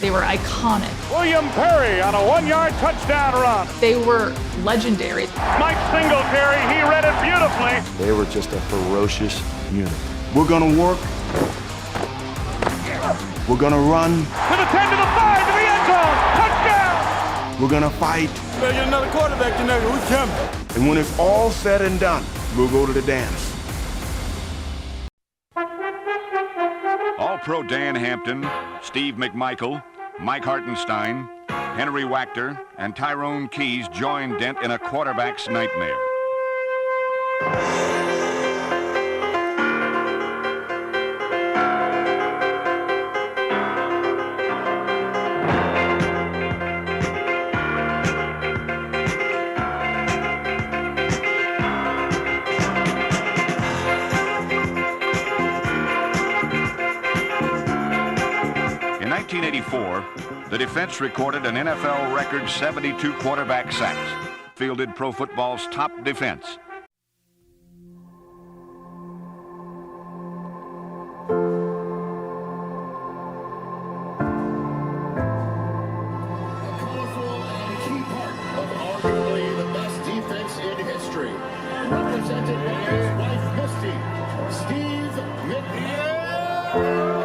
They were iconic. William Perry on a 1-yard touchdown run. They were legendary. Mike Singletary, he read it beautifully. They were just a ferocious unit. We're gonna work. We're gonna run. To the 10, to the 5, to the end zone. Touchdown! We're gonna fight. Better get another quarterback tonight. Who's coming? And when it's all said and done, we'll go to the dance. All-Pro Dan Hampton, Steve McMichael, Mike Hartenstine, Henry Wachter, and Tyrone Keys joined Dent in a quarterback's nightmare. In 1984, the defense recorded an NFL record 72 quarterback sacks, fielded pro football's top defense. A colorful and key part of arguably the best defense in history. Represented by his wife, Misty, Steve McMichael.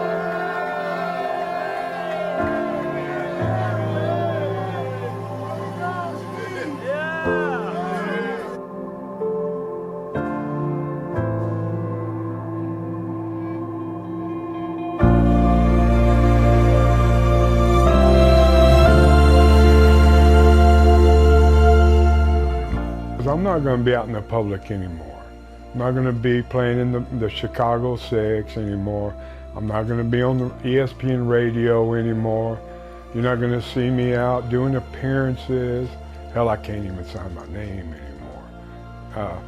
I'm not going to be out in the public anymore. I'm not going to be playing in the Chicago 6 anymore. I'm not going to be on the ESPN radio anymore. You're not going to see me out doing appearances. Hell, I can't even sign my name anymore.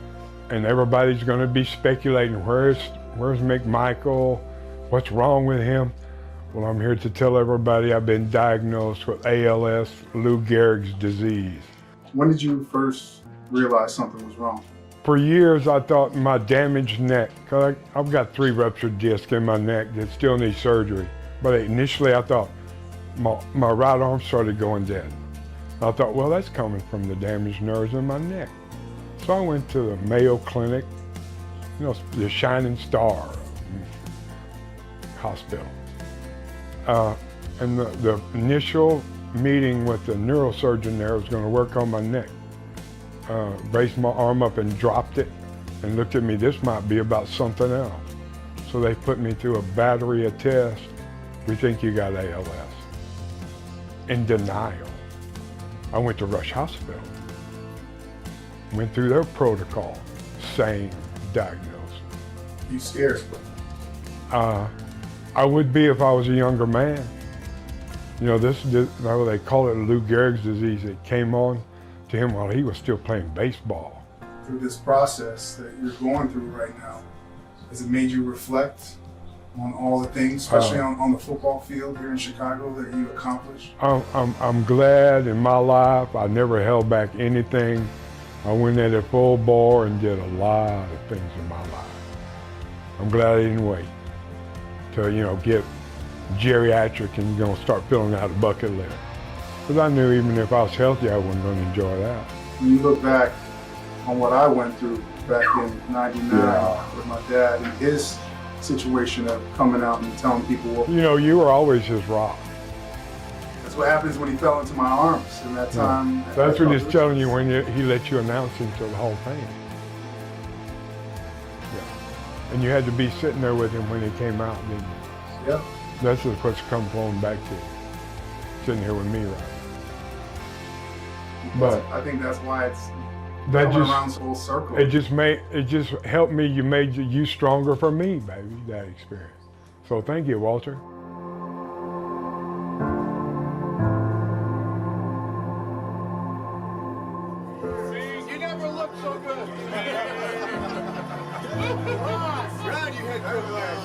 And everybody's going to be speculating, where's McMichael? What's wrong with him? Well, I'm here to tell everybody I've been diagnosed with ALS, Lou Gehrig's disease. When did you first realize something was wrong? For years, I thought my damaged neck, because I've got 3 ruptured discs in my neck that still need surgery. But initially, I thought my right arm started going dead. I thought, well, that's coming from the damaged nerves in my neck. So I went to the Mayo Clinic, you know, the Shining Star Hospital. And the initial meeting with the neurosurgeon there was going to work on my neck. Raised my arm up and dropped it and looked at me, this might be about something else. So they put me through a battery of tests. We think you got ALS. In denial. I went to Rush Hospital. Went through their protocol. Same diagnosis. You scared? I would be if I was a younger man. You know, they call it Lou Gehrig's disease. It came on to him while he was still playing baseball. Through this process that you're going through right now, has it made you reflect on all the things, especially on the football field here in Chicago, that you accomplished? I'm glad in my life I never held back anything. I went at it full bore and did a lot of things in my life. I'm glad I didn't wait to, you know, get geriatric and, you know, start filling out a bucket list. Because I knew even if I was healthy, I wasn't going to enjoy that. When you look back on what I went through back in '99 with my dad and his situation of coming out and telling people, well, you know, you were always his rock. That's what happens when he fell into my arms in that time. Yeah. That's what he's telling you when he let you announce him to the Hall of Fame. Yeah. And you had to be sitting there with him when he came out, didn't you? Yep. That's just what's come flowing back to you. Sitting here with me, right? But I think that's why it's coming around full circle. It just helped me. You made you stronger for me, baby. That experience. So thank you, Walter. See, you never looked so good. Glad you had good legs.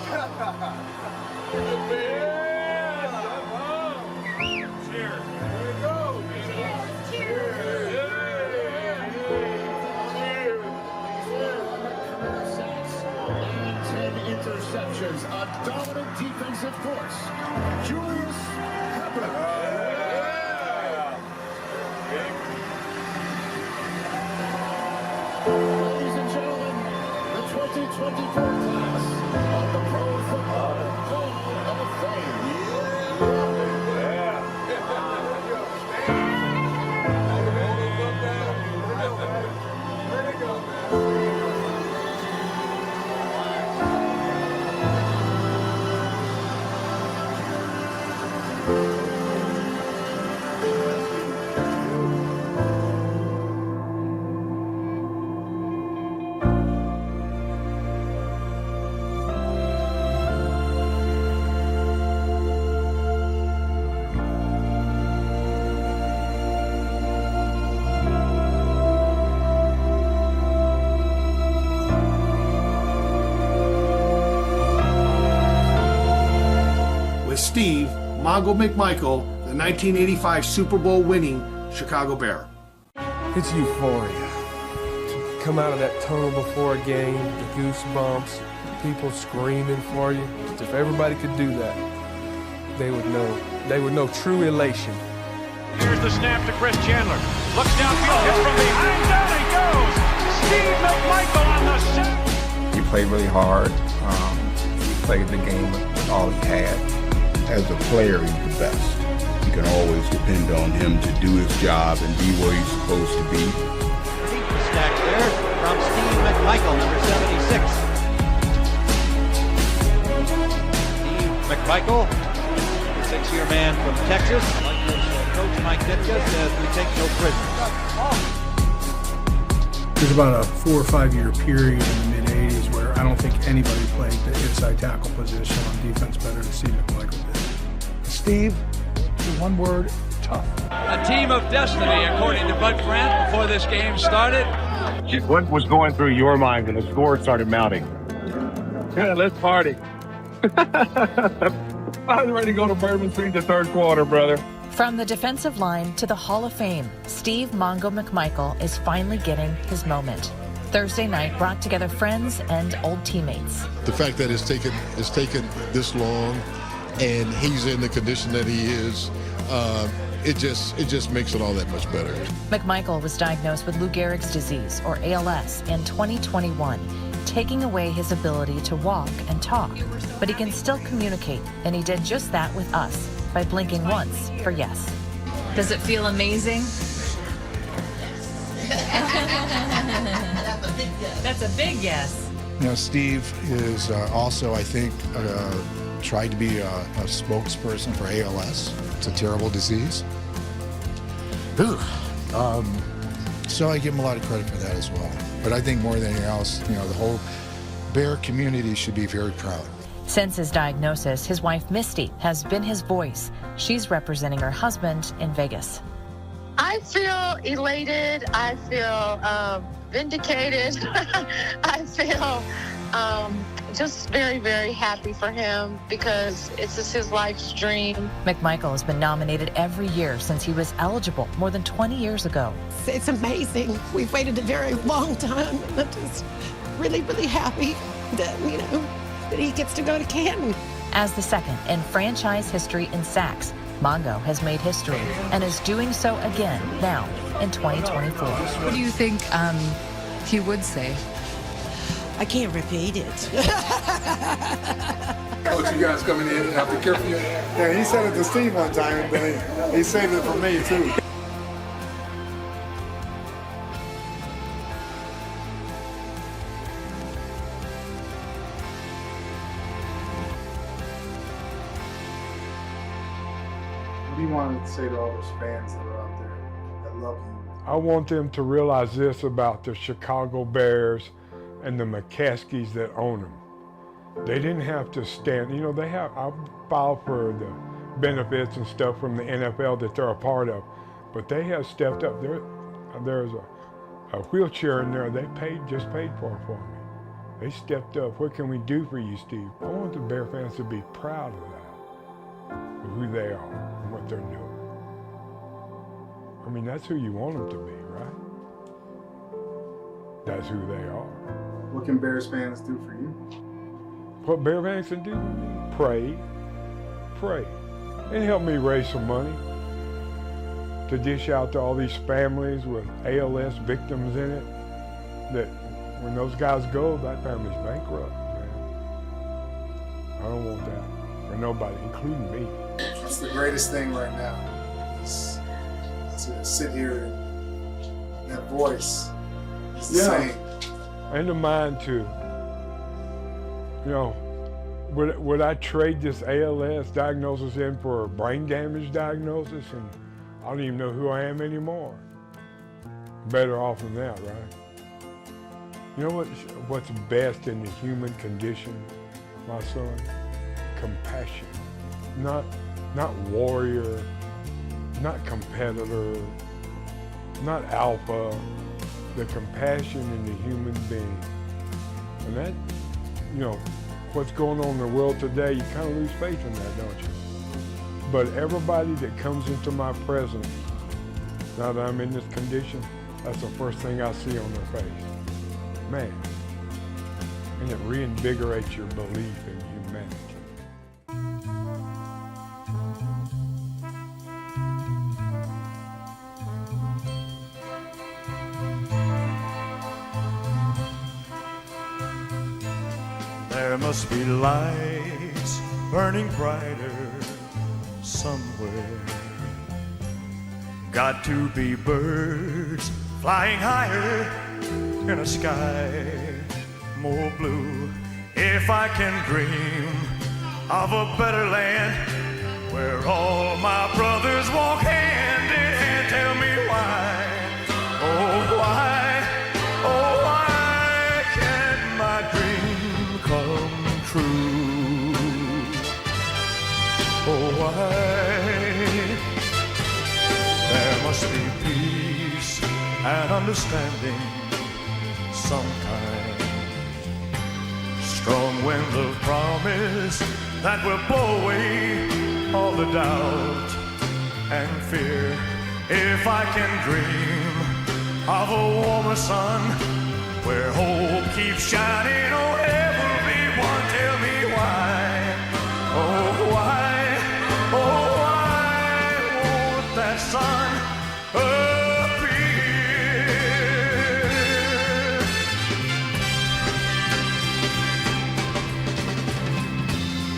Cheers. Here we go. Cheers. Interceptions, a dominant defensive force. Julius Pepper. class of the Pro Football Hall of Fame. Steve Mongo McMichael, the 1985 Super Bowl winning Chicago Bear. It's euphoria. To come out of that tunnel before a game, the goosebumps, people screaming for you. If everybody could do that, they would know true elation. Here's the snap to Chris Chandler. Looks downfield, hit from behind, down he goes. Steve McMichael on the set. He played really hard. He played the game with all he had. As a player, he's the best. You can always depend on him to do his job and be where he's supposed to be. Stack there from Steve McMichael, number 76. Steve McMichael, six-year man from Texas. Like his coach Mike Ditka says, we take no prisoners. There's about a 4 or 5 year period in the mid-'80s where I don't think anybody played the inside tackle position on defense better than Steve McMichael did. Steve, one word, tough. A team of destiny, according to Bud Grant, before this game started. What was going through your mind when the score started mounting? Yeah, let's party. I was ready to go to Bourbon Street the third quarter, brother. From the defensive line to the Hall of Fame, Steve Mongo McMichael is finally getting his moment. Thursday night brought together friends and old teammates. The fact that it's taken this long and he's in the condition that he is, it just makes it all that much better. McMichael was diagnosed with Lou Gehrig's disease, or ALS, in 2021, taking away his ability to walk and talk. But he can still communicate, and he did just that with us by blinking once for yes. Does it feel amazing? That's a big yes. You know, Steve is also, I think, tried to be a spokesperson for ALS. It's a terrible disease. So I give him a lot of credit for that as well. But I think more than anything else, you know, the whole Bear community should be very proud. Since his diagnosis, his wife Misty has been his voice. She's representing her husband in Vegas. I feel elated. I feel vindicated. I feel just very, very happy for him because it's just his life's dream. McMichael has been nominated every year since he was eligible more than 20 years ago. It's amazing. We've waited a very long time. I'm just really, really happy that, you know, that he gets to go to Canton. As the second in franchise history in sacks, Mongo has made history and is doing so again now in 2024. What do you think he would say? I can't repeat it. Coach, you guys coming in have to care for you. Yeah, he said it to Steve one time, but he saved it for me too. What do you want to say to all those fans that are out there that love you? I want them to realize this about the Chicago Bears and the McCaskies that own them. They didn't have to stand, you know, I filed for the benefits and stuff from the NFL that they're a part of, but they have stepped up. There's a wheelchair in there they just paid for me. They stepped up. What can we do for you, Steve? I want the Bear fans to be proud of that, of who they are and what they're doing. I mean, that's who you want them to be, right? That's who they are. What can Bears fans do for you? What Bear fans can do for me? Pray, and help me raise some money to dish out to all these families with ALS victims in it that when those guys go, that family's bankrupt, man. I don't want that for nobody, including me. That's the greatest thing right now. Is to sit here and that voice is the same. And the mind too. You know, would I trade this ALS diagnosis in for a brain damage diagnosis, and I don't even know who I am anymore? Better off than that, right? You know what's best in the human condition, my son? Compassion. Not warrior, not competitor, not alpha. The compassion in the human being. And that, you know, what's going on in the world today, you kind of lose faith in that, don't you? But everybody that comes into my presence, now that I'm in this condition, that's the first thing I see on their face. Man, and it reinvigorates your belief in humanity. There must be lights burning brighter somewhere. Got to be birds flying higher in a sky more blue. If I can dream of a better land where all my brothers walk hand in hand, tell me why, oh why, oh why can't my dream come true? Oh why? There must be peace and understanding some kind. Strong winds of promise that will blow away all the doubt and fear. If I can dream of a warmer sun where hope keeps shining on everyone, tell me why, oh why, oh why won't that sun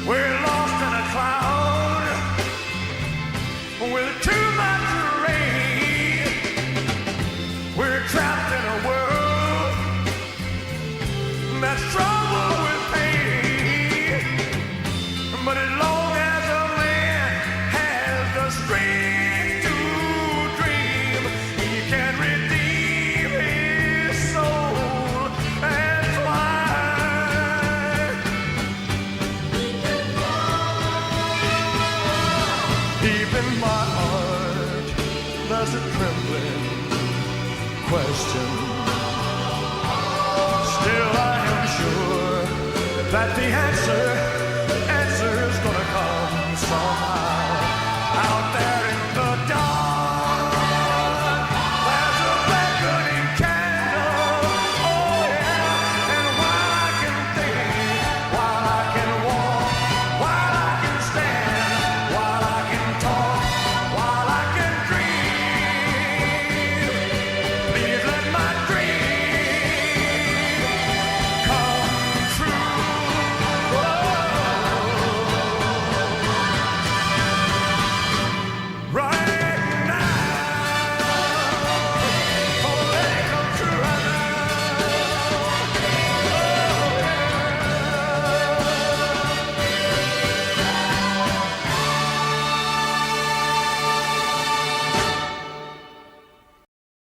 we're lost in a cloud with too much rain. We're trapped in a world that's troubled with pain. But as long as a man has the strength to dream, he can redeem his soul. That's why deep in my heart, there's a trembling question. Still I am sure that the answer's gonna come somehow.